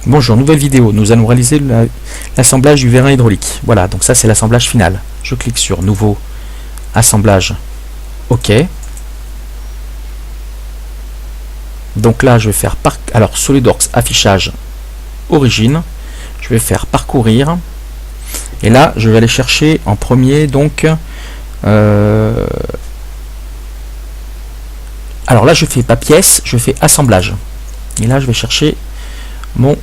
Bonjour, nouvelle vidéo. Nous allons réaliser l'assemblage du vérin hydraulique. Voilà, donc ça c'est l'assemblage final. Je clique sur Nouveau, Assemblage, OK. Donc là, je vais faire alors SolidWorks, affichage, origine. Je vais faire parcourir. Et là, je vais aller chercher en premier, donc... alors là, je fais pas pièce, je fais assemblage. Et là, je vais chercher mon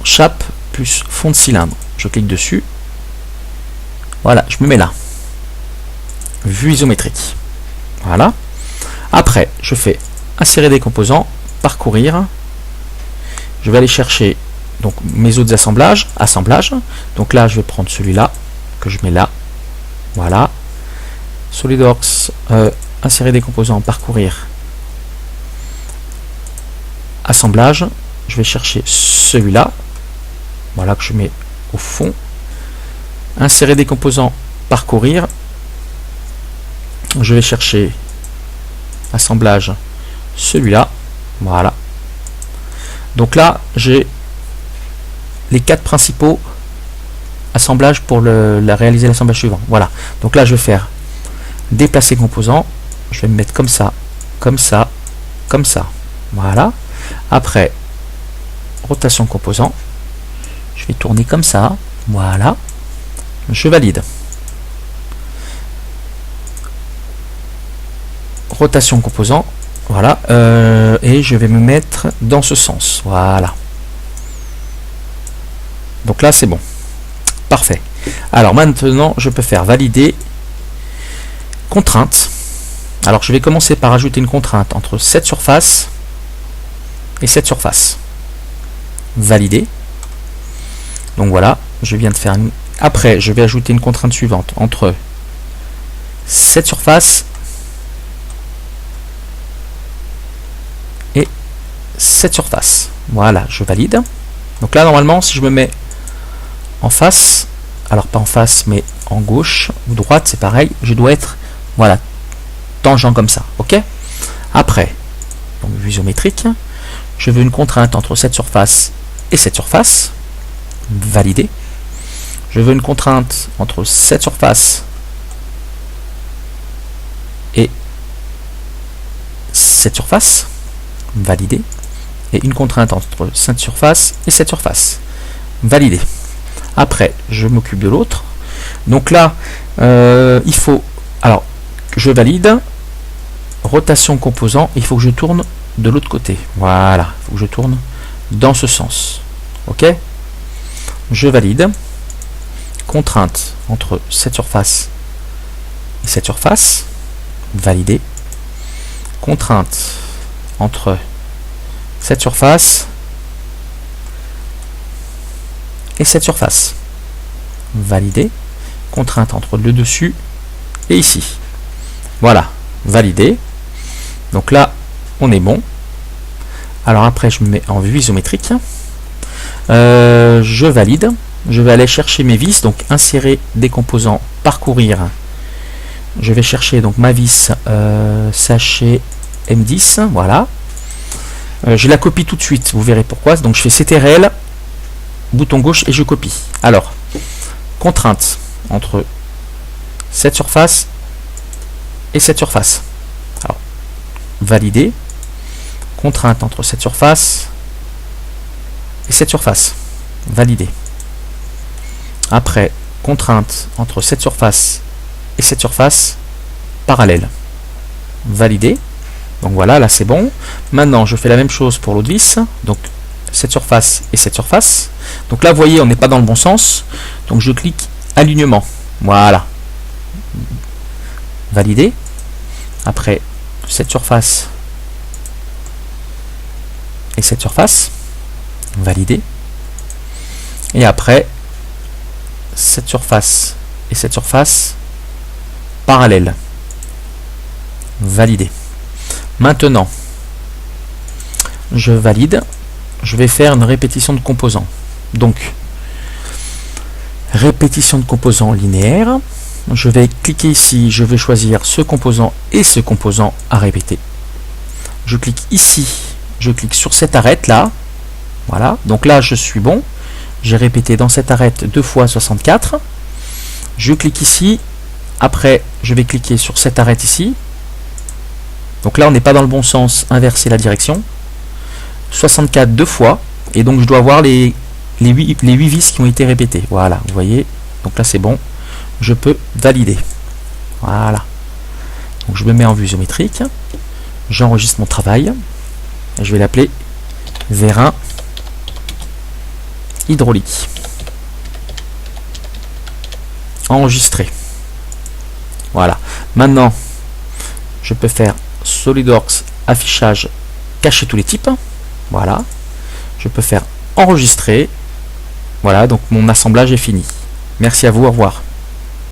chape plus fond de cylindre. Je clique dessus. Voilà, je me mets là. Vue isométrique. Voilà. Après, je fais insérer des composants, parcourir. Je vais aller chercher donc mes autres assemblages. Donc là, je vais prendre celui-là que je mets là. Voilà. SolidWorks, insérer des composants, parcourir. Assemblage. Je vais chercher celui-là. Voilà, que je mets au fond. Insérer des composants, parcourir. Je vais chercher assemblage, celui-là. Voilà. Donc là, j'ai les 4 principaux assemblages pour réaliser l'assemblage suivant. Voilà. Donc là, je vais faire déplacer composants. Je vais me mettre comme ça, comme ça, comme ça. Voilà. Après, rotation composant. Je vais tourner comme ça. Voilà. Je valide. Rotation composant. Voilà. Et je vais me mettre dans ce sens. Voilà. Donc là, c'est bon. Parfait. Alors maintenant, je peux faire valider. Contrainte. Alors je vais commencer par ajouter une contrainte entre cette surface et cette surface. Valider. Donc voilà, je viens de faire une... Après, je vais ajouter une contrainte suivante entre cette surface et cette surface. Voilà, je valide. Donc là, normalement, si je me mets en face, alors pas en face, mais en gauche ou droite, c'est pareil, je dois être, voilà, tangent comme ça, ok. Après, donc vue isométrique, je veux une contrainte entre cette surface et cette surface. Valider. Je veux une contrainte entre cette surface et cette surface. Valider. Et une contrainte entre cette surface et cette surface. Valider. Après, je m'occupe de l'autre. Donc là, il faut... Alors, je valide. Rotation composant. Il faut que je tourne de l'autre côté. Voilà. Il faut que je tourne dans ce sens. Ok ? Je valide. Contrainte entre cette surface et cette surface. Valider. Contrainte entre cette surface et cette surface. Valider. Contrainte entre le dessus et ici. Voilà. Valider. Donc là, on est bon. Alors après, je me mets en vue isométrique. Je valide. Je vais aller chercher mes vis. Donc insérer des composants, parcourir. Je vais chercher donc ma vis sachet M10. Voilà. Je la copie tout de suite. Vous verrez pourquoi. Donc je fais CTRL, bouton gauche et je copie. Alors, contrainte entre cette surface et cette surface. Alors, valider. Contrainte entre cette surface et cette surface. Valider. Après, contrainte entre cette surface et cette surface. Parallèle. Valider. Donc voilà, là c'est bon. Maintenant, je fais la même chose pour l'autre vis. Donc, cette surface et cette surface. Donc là, vous voyez, on n'est pas dans le bon sens. Donc, je clique alignement. Voilà. Valider. Après, cette surface et cette surface. Valider. Et après, cette surface et cette surface. Parallèle. Valider. Maintenant, je valide. Je vais faire une répétition de composants. Donc, répétition de composants linéaire. Je vais cliquer ici. Je vais choisir ce composant et ce composant à répéter. Je clique ici. Je clique sur cette arête là. Voilà, donc là je suis bon. J'ai répété dans cette arête 2 fois 64. Je clique ici. Après, je vais cliquer sur cette arête ici. Donc là, on n'est pas dans le bon sens. Inverser la direction. 64 deux fois. Et donc, je dois avoir les 8 vis qui ont été répétées. Voilà, vous voyez. Donc là, c'est bon. Je peux valider. Voilà. Donc, je me mets en vue isométrique. J'enregistre mon travail. Et je vais l'appeler vérin hydraulique. Enregistrer. Voilà. Maintenant, je peux faire SolidWorks affichage, cacher tous les types. Voilà. Je peux faire enregistrer. Voilà, donc mon assemblage est fini. Merci à vous, au revoir.